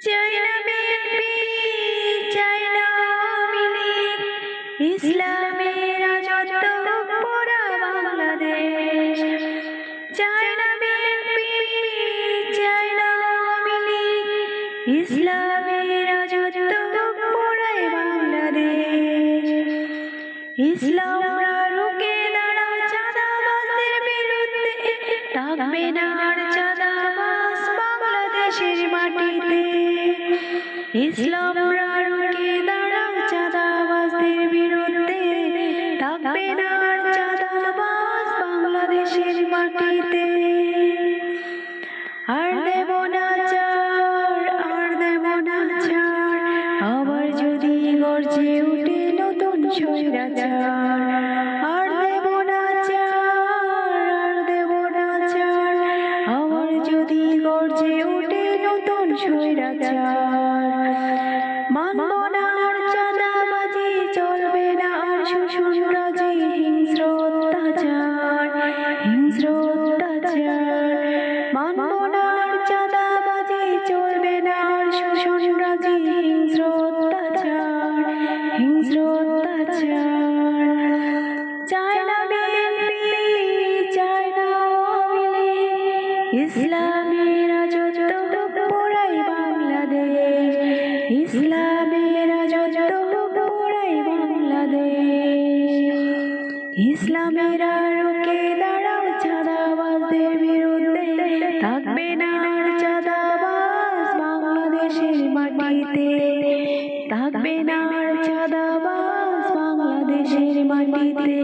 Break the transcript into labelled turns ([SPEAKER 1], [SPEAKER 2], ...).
[SPEAKER 1] চাই না বিএনপি, চাই না আওয়ামী লীগ, ইসলামের রাজত্ব পুরা বাংলাদেশ। চাই না বিএনপি, চাই না আওয়ামী লীগ, ইসলামের রাজত্ব পুরাই বাংলাদেশ। ইসলামরা রুখে দাঁড়াও চাঁদাবাজদের বিরুদ্ধে, থাকবে না আর চাঁদাবাজ বাংলাদেশের মাটিতে। ইসলামরা রুখে দাঁড়াও চাঁদাবাজদের বিরুদ্ধে, থাকবে না আর চাঁদাবাজ বাংলাদেশের মাটিতে। আর দেব না ছাড়, আর দেব না ছাড়, আবার যদি গর্জে উঠে নতুন স্বৈরাচার। আর দেব না ছাড়, আর দেব না ছাড়, আবার যদি গর্জে উঠে নতুন স্বৈরাচার। মানব না আর চাঁদাবাজি, চলবে না আর শোষণরাজি, হিংস্র অত্যাচার, হিংস্র অত্যাচার। মানব না আর চাঁদাবাজি, চলবে না আর শোষণরাজি, হিংস্র অত্যাচার, হিংস্র অত্যাচার। চাই না বিএনপি, চাই না আওয়ামী লীগ, ইসলামের রাজত্ব পুরাই বাংলাদেশ, ইসলামের রাজত্ব পুরাই বাংলাদেশ। ইসলামেরা রুখে দাঁড়াও চাঁদাবাজদের বিরুদ্ধে, থাকবে না আর চাঁদাবাজ বাংলাদেশের মাটিতে, থাকবে না আর চাঁদাবাজ বাংলাদেশের মাটিতে।